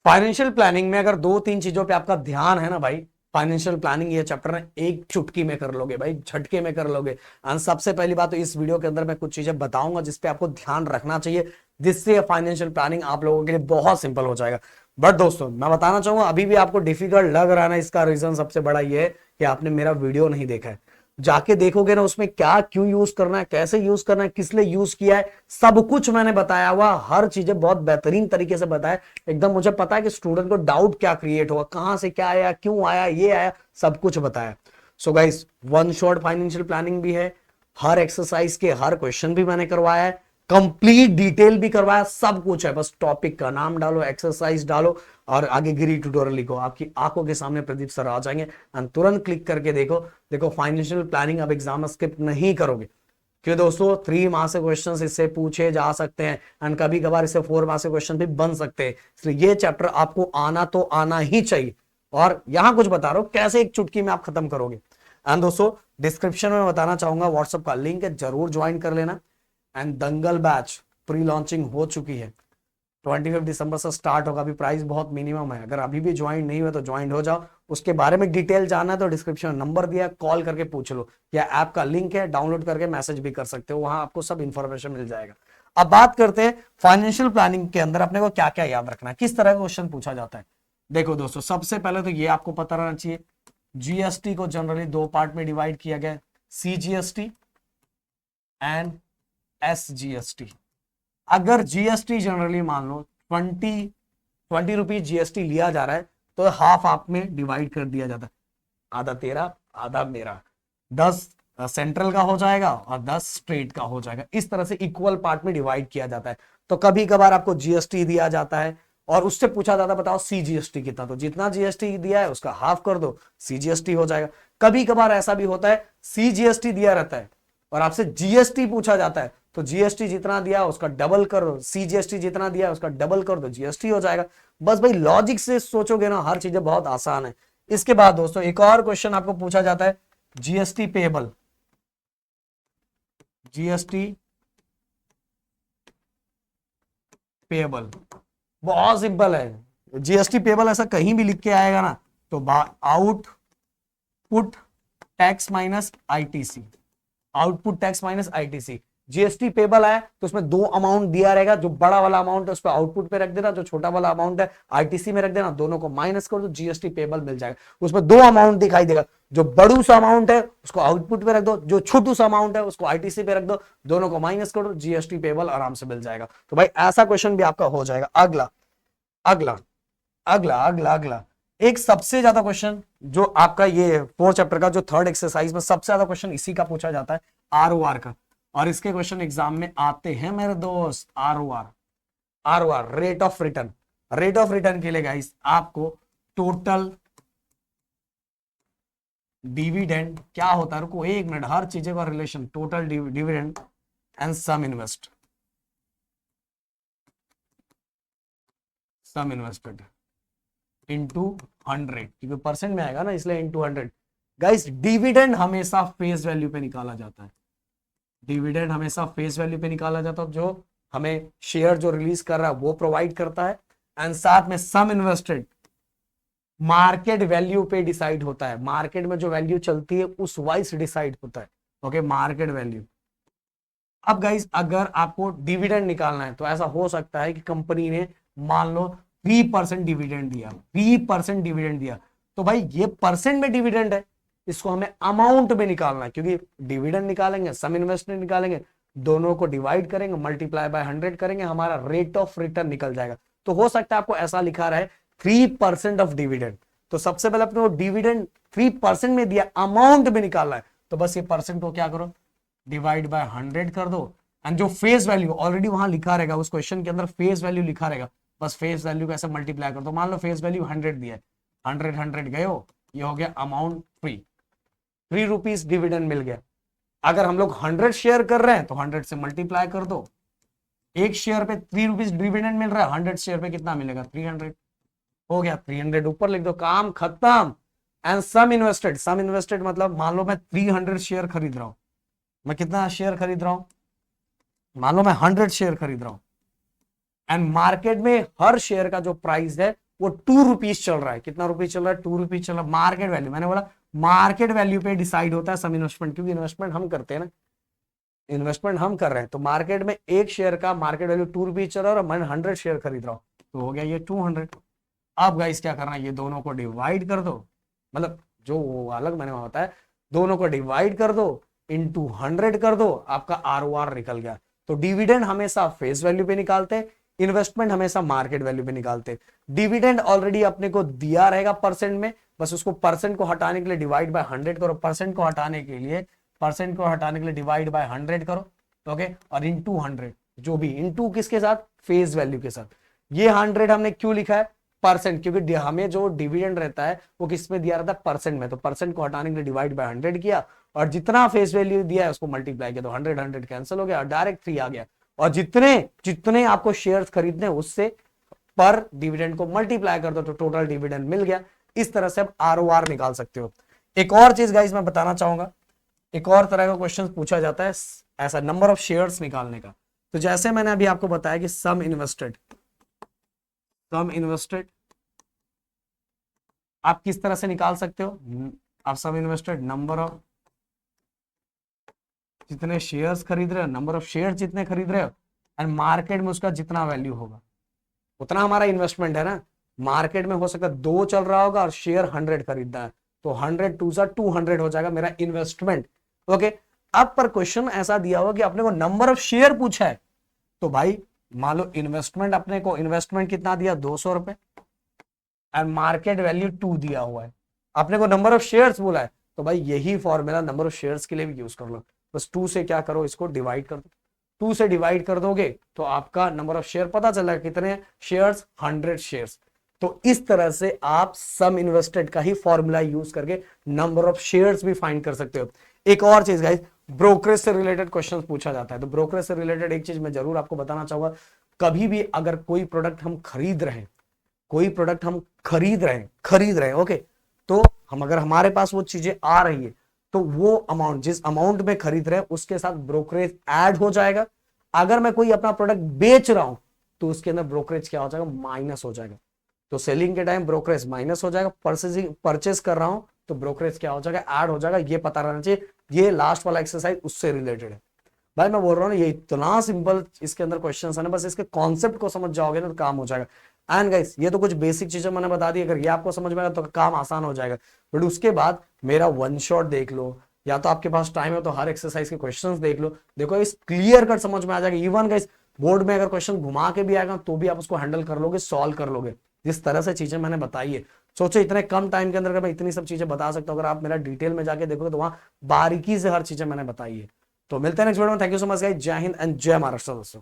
Financial planning में अगर दो तीन चीजों पे आपका ध्यान है ना भाई, फाइनेंशियल प्लानिंग ये चैप्टर ना एक चुटकी में कर लोगे भाई, झटके में कर लोगे। एंड सबसे पहली बात तो इस वीडियो के अंदर मैं कुछ चीजें बताऊंगा जिसपे आपको ध्यान रखना चाहिए, जिससे फाइनेंशियल प्लानिंग आप लोगों के लिए बहुत सिंपल हो जाएगा। बट दोस्तों मैं बताना चाहूंगा अभी भी आपको डिफिकल्ट लग रहा है ना, इसका रीजन सबसे बड़ा ये है कि आपने मेरा वीडियो नहीं देखा है। जाके देखोगे ना उसमें क्या क्यों यूज करना है, कैसे यूज करना है, किस लिए यूज किया है, सब कुछ मैंने बताया हुआ, हर चीजें बहुत बेहतरीन तरीके से बताया एकदम। मुझे पता है कि स्टूडेंट को डाउट क्या क्रिएट होगा, कहां से क्या आया, क्यों आया, ये आया, सब कुछ बताया। So guys one shot financial planning भी है, हर एक्सरसाइज के हर क्वेश्चन भी मैंने करवाया है, कंप्लीट डिटेल भी करवाया, सब कुछ है। बस टॉपिक का नाम डालो, एक्सरसाइज डालो और आगे गिरी ट्यूटोरियल लिखो, आपकी आंखों के सामने प्रदीप सर आ जाएंगे एंड तुरंत क्लिक करके देखो। देखो फाइनेंशियल प्लानिंग अब एग्जाम में स्किप नहीं करोगे, क्यों दोस्तों 3 मार्क्स से क्वेश्चंस इससे पूछे जा सकते हैं एंड कभी कभार इससे 4 मार्क्स से क्वेश्चन भी बन सकते हैं। इसलिए ये चैप्टर आपको आना तो आना ही चाहिए। और यहां कुछ बता रहा हूं कैसे एक चुटकी में आप खत्म करोगे। एंड दोस्तों डिस्क्रिप्शन में बताना चाहूंगा व्हाट्सएप का लिंक है, जरूर ज्वाइन कर लेना। And Dangal batch pre launching हो चुकी है, 25 दिसंबर से स्टार्ट होगा। अभी प्राइस बहुत मिनिमम है, अगर अभी भी ज्वाइन नहीं हुआ तो ज्वाइन हो जाओ। उसके बारे में डिटेल जानना है तो डिस्क्रिप्शन में नंबर दिया, कॉल करके पूछ लो, या ऐप का लिंक है, डाउनलोड करके मैसेज भी कर सकते हो, वहां आपको सब इंफॉर्मेशन मिल जाएगा। अब बात करते हैं फाइनेंशियल प्लानिंग के अंदर अपने को क्या क्या याद रखना है, किस तरह का क्वेश्चन पूछा जाता है। देखो दोस्तों सबसे पहले तो ये आपको पता रहना चाहिए, जीएसटी को जनरली 2 पार्ट में डिवाइड किया गया, सीजीएसटी एंड एसजीएसटी। अगर जीएसटी जनरली मान लो 20 रुपीज जीएसटी लिया जा रहा है तो हाफ आप में डिवाइड कर दिया जाता है, आधा तेरा आधा मेरा, 10 सेंट्रल का हो जाएगा और 10 स्टेट का हो जाएगा। इस तरह से इक्वल पार्ट में डिवाइड किया जाता है। तो कभी कभार आपको जीएसटी दिया जाता है और उससे पूछा जाता है बताओ सीजीएसटी कितना, तो जितना जीएसटी दिया है उसका हाफ कर दो, सीजीएसटी हो जाएगा। कभी कभार ऐसा भी होता है सीजीएसटी दिया रहता है और आपसे जीएसटी पूछा जाता है, तो जीएसटी जितना दिया उसका डबल कर दो, सीजीएसटी जितना दिया उसका डबल कर दो, जीएसटी हो जाएगा। बस भाई लॉजिक से सोचोगे ना, हर चीजें बहुत आसान है। इसके बाद दोस्तों एक और क्वेश्चन आपको पूछा जाता है, जीएसटी पेएबल। जीएसटी पेएबल बहुत सिंपल है। जीएसटी पेएबल ऐसा कहीं भी लिख के आएगा ना तो output tax minus ITC, output tax minus ITC. GST payable है तो उसमें 2 अमाउंट दिया रहेगा, जो बड़ा वाला अमाउंट है उस पर आउटपुट पे रख देना, जो छोटा वाला अमाउंट है आईटीसी में रख देना, दोनों को माइनस कर दो, जीएसटी पेबल मिल जाएगा। उसमें 2 अमाउंट दिखाई देगा, जो बड़ू सा अमाउंट है उसको आउटपुट पे रख दो, जो छोटू सा अमाउंट है उसको आईटीसी पे रख दो, दोनों को माइनस कर दो, जीएसटी पेबल आराम से मिल जाएगा। तो भाई ऐसा क्वेश्चन भी आपका हो जाएगा। अगला अगला अगला अगला अगला एक सबसे ज्यादा क्वेश्चन जो आपका ये 4 चैप्टर का जो 3rd एक्सरसाइज में सबसे ज्यादा क्वेश्चन इसी का पूछा जाता है, आरओआर का। और इसके क्वेश्चन एग्जाम में आते हैं मेरे दोस्त, ROR. ROR rate of return, rate of return के लिए गाइस आपको टोटल डिविडेंड क्या होता है, रुको 1 मिनट, हर चीजें का relation, total dividend and sum invest, sum invested into 100, क्योंकि परसेंट में आएगा ना इसलिए इंटू 100। गाइस डिविडेंड हमेशा फेस वैल्यू पे निकाला जाता है, डिविडेंड हमेशा फेस वैल्यू पे निकाला जाता है, जो हमें शेयर जो रिलीज कर रहा है वो प्रोवाइड करता है। एंड साथ में सम इन्वेस्टेड मार्केट वैल्यू पे डिसाइड होता है, मार्केट में जो वैल्यू चलती है उस वाइज डिसाइड होता है। Okay market value. अब गाइस अगर आपको डिविडेंड निकालना है तो ऐसा हो सकता है कि कंपनी ने मान लो 3% डिविडेंड दिया, 3% डिविडेंड दिया, तो भाई ये परसेंट में डिविडेंड है, इसको हमें अमाउंट में निकालना है, क्योंकि डिविडेंड निकालेंगे सम इन्वेस्टमेंट निकालेंगे, दोनों को डिवाइड करेंगे, मल्टीप्लाई बाय 100 करेंगे, हमारा रेट ऑफ रिटर्न निकल जाएगा। तो हो सकता है आपको ऐसा लिखा रहा है 3% ऑफ डिविडेंड, तो सबसे पहले अपने डिविडेंड 3% में दिया, अमाउंट में निकालना है, तो बस ये परसेंट को क्या करो डिवाइड बाय 100 कर दो। एंड जो फेस वैल्यू ऑलरेडी वहां लिखा रहेगा, उस क्वेश्चन के अंदर फेस वैल्यू लिखा रहेगा, बस फेस वैल्यू को ऐसे मल्टीप्लाई कर दो। मान लो फेस वैल्यू 100 दिया है, 100 गए हो, ये हो गया अमाउंट 3 रुपीज डिविडेंड मिल गया। अगर हम लोग 100 शेयर कर रहे हैं तो 100 से मल्टीप्लाई कर दो, एक शेयर पे 3 रुपीज डिविडेंड मिल रहा है, 100 शेयर पे कितना मिलेगा 300, हो गया 300 ऊपर लिख दो, काम खत्म। And sum invested, sum invested मतलब मान लो मैं 300 शेयर खरीद रहा हूं, मैं कितना शेयर खरीद रहा हूं, मान लो मैं 100 शेयर खरीद रहा हूं, एंड मार्केट में हर शेयर का जो प्राइस है वो 2 रुपीज चल रहा है। कितना रुपीज चल रहा है? 2 रुपीज चल रहा है। मार्केट वैल्यू, मैंने बोला मार्केट वैल्यू पे डिसाइड होता है सम इन्वेस्टमेंट, क्योंकि इन्वेस्टमेंट हम करते हैं ना, इन्वेस्टमेंट हम कर रहे हैं। तो मार्केट में एक शेयर का मार्केट वैल्यू 2 रुपीज चल रहा है और मैं 100 शेयर खरीद रहा हूँ, तो हो गया ये 200। अब गाइस क्या करना है, ये दोनों को डिवाइड कर दो, मतलब जो वो अलग मैंने वहां बताया, दोनों को डिवाइड कर दो, इंटू 100 कर दो, आपका ROR निकल गया। तो डिविडेंड हमेशा फेस वैल्यू पे निकालते हैं, इन्वेस्टमेंट हमेशा मार्केट वैल्यू पे निकालते हैं। डिविडेंड ऑलरेडी अपने को दिया रहेगा परसेंट में, बस उसको परसेंट को हटाने के लिए डिवाइड बाय 100 करो, परसेंट को हटाने के लिए डिवाइड बाय 100 करो, ओके, और इंटू 100, जो भी इंटू किसके साथ? फेस वैल्यू के साथ। ये 100 हमने क्यों लिखा है? परसेंट, क्योंकि हमें जो डिविडेंड रहता है वो किस में दिया रहता है? परसेंट में। तो परसेंट को हटाने के लिए डिवाइड बाय 100 किया और जितना फेस वैल्यू दिया है उसको मल्टीप्लाई किया, तो 100 कैंसिल हो गया और डायरेक्ट 3 आ गया। और जितने जितने आपको शेयर्स खरीदने उससे पर डिविडेंड को मल्टीप्लाई कर दो तो टोटल डिविडेंड मिल गया। इस तरह से आप ROR निकाल सकते हो। एक और चीज गाइस मैं बताना चाहूंगा, एक और तरह का क्वेश्चन पूछा जाता है ऐसा नंबर ऑफ शेयर्स निकालने का। तो जैसे मैंने अभी आपको बताया कि सम इन्वेस्टेड आप किस तरह से निकाल सकते हो? आप सम इन्वेस्टेड नंबर ऑफ जितने शेयर्स खरीद रहे हो, नंबर ऑफ शेयर्स जितने खरीद रहे हो, एंड मार्केट में उसका जितना वैल्यू होगा उतना हमारा इन्वेस्टमेंट है ना। मार्केट में हो सकता है 2 चल रहा होगा और शेयर 100 खरीदना है, तो 100 2 200 हो जाएगा मेरा इन्वेस्टमेंट, ओके। अब पर क्वेश्चन ऐसा दिया हुआ कि अपने को नंबर ऑफ शेयर पूछा है, तो भाई मान लो इन्वेस्टमेंट, अपने को इन्वेस्टमेंट कितना दिया? 200 रुपए, एंड मार्केट वैल्यू 2 दिया हुआ है। अपने को नंबर ऑफ शेयर्स बोला है, तो भाई यही फॉर्मूला नंबर ऑफ शेयर्स के लिए भी यूज कर लो। बस 2 से क्या करो, इसको डिवाइड कर दो। 2 से डिवाइड कर दोगे तो आपका नंबर ऑफ शेयर पता चला कितने शेयर्स? 100 शेयर्स। तो इस तरह से आप सम इन्वेस्टेड का ही फॉर्मूला यूज करके नंबर ऑफ शेयर्स भी फाइंड कर सकते हो। एक और चीज गाइस, ब्रोकरेज से रिलेटेड क्वेश्चन पूछा जाता है, तो ब्रोकरेज से रिलेटेड एक चीज मैं जरूर आपको बताना चाहूंगा, कभी भी अगर कोई प्रोडक्ट हम खरीद रहे हैं, खरीद रहे हैं, ओके, तो हम अगर हमारे पास वो चीजें आ रही है तो वो अमाउंट, जिस अमाउंट में खरीद रहे हैं उसके साथ ब्रोकरेज ऐड हो जाएगा। अगर मैं कोई अपना प्रोडक्ट बेच रहा हूं तो उसके अंदर ब्रोकरेज क्या हो जाएगा? माइनस हो जाएगा। तो सेलिंग के टाइम ब्रोकरेज माइनस हो जाएगा, परचेज कर रहा हूं तो ब्रोकरेज क्या हो जाएगा? ऐड हो जाएगा। ये पता रहना चाहिए। ये लास्ट वाला एक्सरसाइज उससे रिलेटेड है। भाई मैं बोल रहा हूँ ये इतना सिंपल इसके अंदर क्वेश्चन है ना, बस इसके कॉन्सेप्ट को समझ जाओगे ना तो काम हो जाएगा। एंड गाइस ये तो कुछ बेसिक चीजें मैंने बता दी, अगर ये आपको समझ में आया तो काम आसान हो जाएगा। बट उसके बाद मेरा वन शॉट देख लो, या तो आपके पास टाइम है तो हर एक्सरसाइज के क्वेश्चंस देख लो, देखो इस क्लियर कट समझ में आ जाएगा। इवन गाइस बोर्ड में अगर क्वेश्चन घुमा के भी आएगा तो भी आप उसको हैंडल कर लोगे, सॉल्व कर लोगे, जिस तरह से चीजें मैंने बताई है। सोचो इतने कम टाइम के अंदर अगर मैं इतनी सब चीजें बता सकता हूँ, अगर आप मेरा डिटेल में जाके देखोगे तो वहां बारीकी से हर चीजें मैंने बताई है। तो मिलते हैं नेक्स्ट वीडियो में। Thank you so much guys. जय हिंद एंड जय महाराष्ट्र दोस्तों।